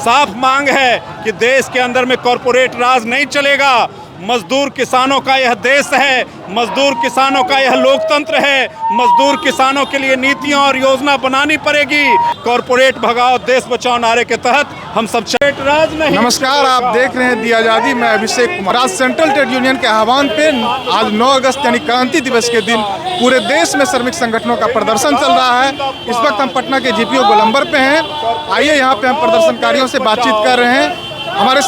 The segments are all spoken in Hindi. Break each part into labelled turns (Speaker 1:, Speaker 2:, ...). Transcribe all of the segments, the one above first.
Speaker 1: साफ मांग है कि देश के अंदर में कॉरपोरेट राज नहीं चलेगा। मजदूर किसानों का यह देश है, मजदूर किसानों का यह लोकतंत्र है। मजदूर किसानों के लिए नीतियां और योजना बनानी पड़ेगी। कॉरपोरेट भगाओ देश बचाओ नारे के तहत हम सब राज नहीं।
Speaker 2: नमस्कार, आप देख रहे हैं दी आज़ादी। मैं अभिषेक कुमार। आज सेंट्रल ट्रेड यूनियन के आह्वान पे आज 9 अगस्त यानी क्रांति दिवस के दिन पूरे देश में श्रमिक संगठनों का प्रदर्शन चल रहा है। इस वक्त हम पटना के जीपीओ गोलंबर पे हैं। आइए यहाँ पे हम प्रदर्शनकारियों से बातचीत कर रहे हैं। हमारे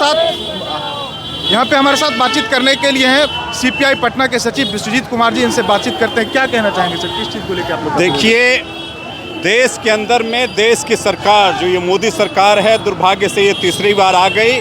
Speaker 2: साथ बातचीत करने के लिए हैं सीपीआई पटना के सचिव विश्वजीत कुमार जी। इनसे बातचीत करते हैं। क्या कहना चाहेंगे सर, किस चीज़ को लेकर आप लोग?
Speaker 1: देखिए, देश के अंदर में देश की सरकार जो ये मोदी सरकार है, दुर्भाग्य से ये तीसरी बार आ गई।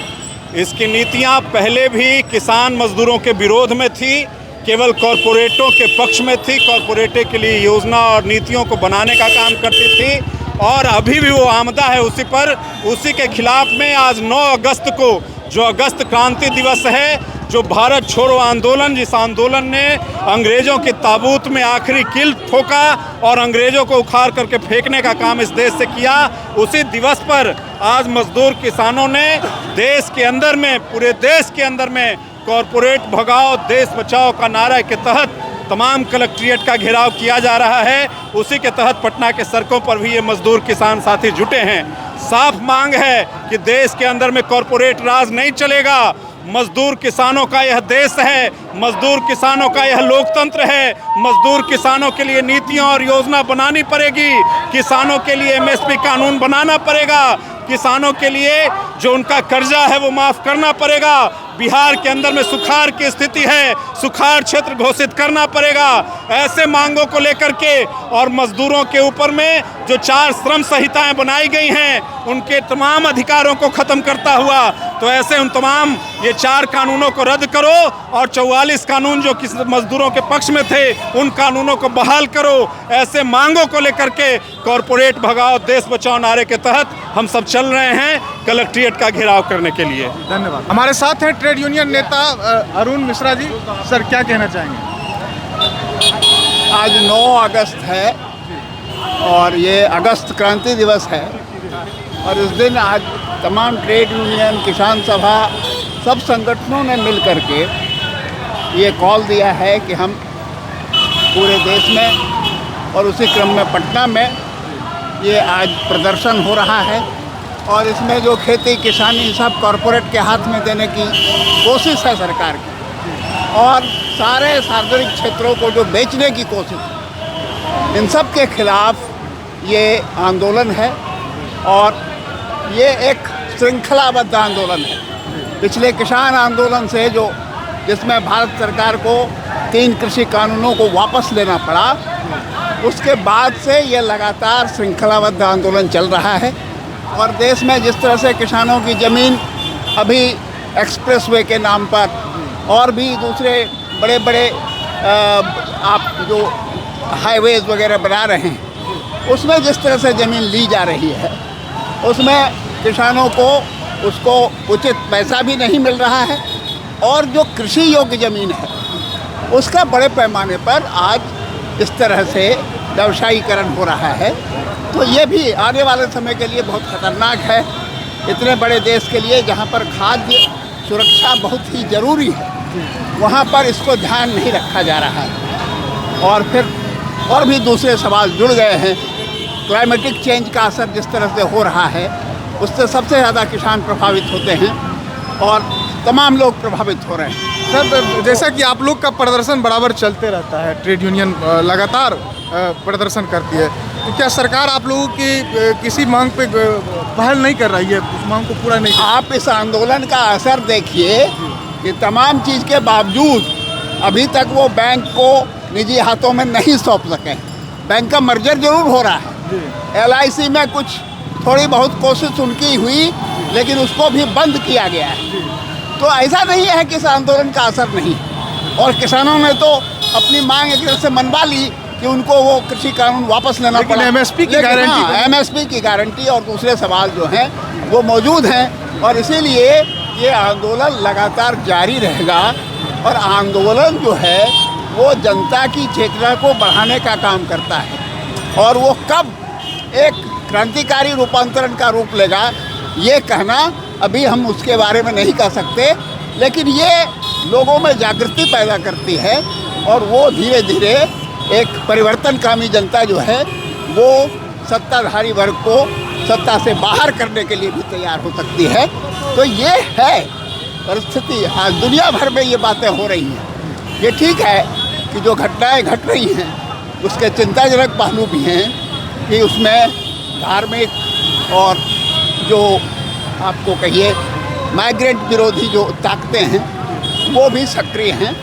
Speaker 1: इसकी नीतियां पहले भी किसान मजदूरों के विरोध में थी, केवल कॉरपोरेटों के पक्ष में थी। कॉरपोरेटों के लिए योजना और नीतियों को बनाने का काम करती थी और अभी भी वो आमदा है उसी के खिलाफ में आज 9 अगस्त को, जो अगस्त क्रांति दिवस है, जो भारत छोड़ो आंदोलन, जिस आंदोलन ने अंग्रेज़ों के ताबूत में आखिरी कील ठोका और अंग्रेज़ों को उखाड़ करके फेंकने का काम इस देश से किया, उसी दिवस पर आज मजदूर किसानों ने देश के अंदर में, पूरे देश के अंदर में कॉरपोरेट भगाओ देश बचाओ का नारा के तहत तमाम कलेक्ट्रेट का घेराव किया जा रहा है। उसी के तहत पटना के सड़कों पर भी ये मजदूर किसान साथी जुटे हैं। साफ मांग है कि देश के अंदर में कॉरपोरेट राज नहीं चलेगा। मजदूर किसानों का यह देश है, मजदूर किसानों का यह लोकतंत्र है। मजदूर किसानों के लिए नीतियां और योजना बनानी पड़ेगी। किसानों के लिए एमएसपी कानून बनाना पड़ेगा। किसानों के लिए जो उनका कर्जा है वो माफ़ करना पड़ेगा। बिहार के अंदर में सुखाड़ की स्थिति है, सुखाड़ क्षेत्र घोषित करना पड़ेगा। ऐसे मांगों को लेकर के और मजदूरों के ऊपर में जो 4 श्रम संहिताएं बनाई गई हैं, उनके तमाम अधिकारों को ख़त्म करता हुआ, तो ऐसे उन तमाम ये 4 कानूनों को रद्द करो और 44 कानून जो किस मजदूरों के पक्ष में थे उन कानूनों को बहाल करो। ऐसे मांगों को लेकर के कॉरपोरेट भगाओ देश बचाओ नारे के तहत हम सब चल रहे हैं कलेक्ट्रेट का घेराव करने के लिए।
Speaker 2: धन्यवाद। हमारे साथ हैं ट्रेड यूनियन नेता अरुण मिश्रा जी। सर, क्या कहना चाहेंगे?
Speaker 3: आज 9 अगस्त है और ये अगस्त क्रांति दिवस है और इस दिन आज तमाम ट्रेड यूनियन, किसान सभा, सब संगठनों ने मिल कर के ये कॉल दिया है कि हम पूरे देश में और उसी क्रम में पटना में ये आज प्रदर्शन हो रहा है और इसमें जो खेती किसानी सब कॉरपोरेट के हाथ में देने की कोशिश है सरकार की और सारे सार्वजनिक क्षेत्रों को जो बेचने की कोशिश है, इन सब के खिलाफ ये आंदोलन है और ये एक श्रृंखलाबद्ध आंदोलन है। पिछले किसान आंदोलन से जिसमें भारत सरकार को 3 कृषि कानूनों को वापस लेना पड़ा, उसके बाद से ये लगातार श्रृंखलाबद्ध आंदोलन चल रहा है और देश में जिस तरह से किसानों की ज़मीन अभी एक्सप्रेसवे के नाम पर और भी दूसरे बड़े बड़े आप जो हाईवेज़ वगैरह बना रहे हैं, उसमें जिस तरह से ज़मीन ली जा रही है, उसमें किसानों को उसको उचित पैसा भी नहीं मिल रहा है और जो कृषि योग्य ज़मीन है उसका बड़े पैमाने पर आज इस तरह से व्यवसायीकरण हो रहा है। तो ये भी आने वाले समय के लिए बहुत ख़तरनाक है। इतने बड़े देश के लिए जहाँ पर खाद्य सुरक्षा बहुत ही ज़रूरी है, वहाँ पर इसको ध्यान नहीं रखा जा रहा है। और फिर और भी दूसरे सवाल जुड़ गए हैं। क्लाइमेटिक चेंज का असर जिस तरह से हो रहा है, उससे सबसे ज़्यादा किसान प्रभावित होते हैं और तमाम लोग प्रभावित हो रहे हैं।
Speaker 2: सर, जैसा कि आप लोग का प्रदर्शन बराबर चलते रहता है, ट्रेड यूनियन लगातार प्रदर्शन करती है, तो क्या सरकार आप लोगों की किसी मांग पे पहल नहीं कर रही है, उस मांग को पूरा नहीं?
Speaker 3: आप इस आंदोलन का असर देखिए कि तमाम चीज़ के बावजूद अभी तक वो बैंक को निजी हाथों में नहीं सौंप सके। बैंक का मर्जर जरूर हो रहा है, LIC में कुछ थोड़ी बहुत कोशिश उनकी हुई लेकिन उसको भी बंद किया गया है। तो ऐसा नहीं है कि इस आंदोलन का असर नहीं, और किसानों ने तो अपनी मांग एक तरह से मनवा ली कि उनको वो कृषि कानून वापस लेना पड़ा।
Speaker 2: MSP की गारंटी,
Speaker 3: MSP की गारंटी और दूसरे सवाल जो हैं वो मौजूद हैं और इसीलिए ये आंदोलन लगातार जारी रहेगा। और आंदोलन जो है वो जनता की चेतना को बढ़ाने का काम करता है और वो कब एक क्रांतिकारी रूपांतरण का रूप लेगा ये कहना अभी हम उसके बारे में नहीं कह सकते, लेकिन ये लोगों में जागृति पैदा करती है और वो धीरे धीरे एक परिवर्तनकामी जनता जो है वो सत्ताधारी वर्ग को सत्ता से बाहर करने के लिए भी तैयार हो सकती है। तो ये है परिस्थिति। आज दुनिया भर में ये बातें हो रही हैं। ये ठीक है कि जो घटनाएं घट रही हैं उसके चिंताजनक पहलू भी हैं कि उसमें धार्मिक और जो आपको कहिए माइग्रेंट विरोधी जो ताकतें हैं वो भी सक्रिय हैं।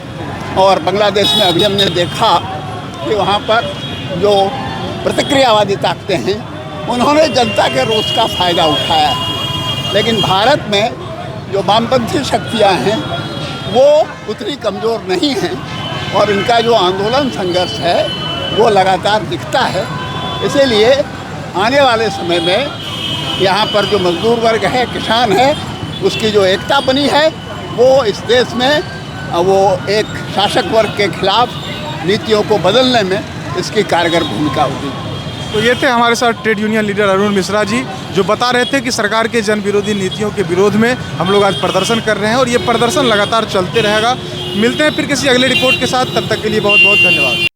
Speaker 3: और बांग्लादेश में अभी हमने देखा कि वहाँ पर जो प्रतिक्रियावादी ताकतें हैं उन्होंने जनता के रोष का फ़ायदा उठाया है। लेकिन भारत में जो वामपंथी शक्तियाँ हैं वो उतनी कमज़ोर नहीं हैं और इनका जो आंदोलन संघर्ष है वो लगातार दिखता है। इसीलिए आने वाले समय में यहाँ पर जो मजदूर वर्ग है, किसान है, उसकी जो एकता बनी है वो इस देश में वो एक शासक वर्ग के खिलाफ नीतियों को बदलने में इसकी कारगर भूमिका होगी।
Speaker 2: तो ये थे हमारे साथ trade union leader Arun Mishra ji, जो बता रहे थे कि सरकार के जन विरोधी नीतियों के विरोध में हम लोग आज प्रदर्शन कर रहे हैं और ये प्रदर्शन लगातार चलते रहेगा। मिलते हैं फिर किसी अगले रिपोर्ट के साथ, तब तक के लिए बहुत बहुत धन्यवाद।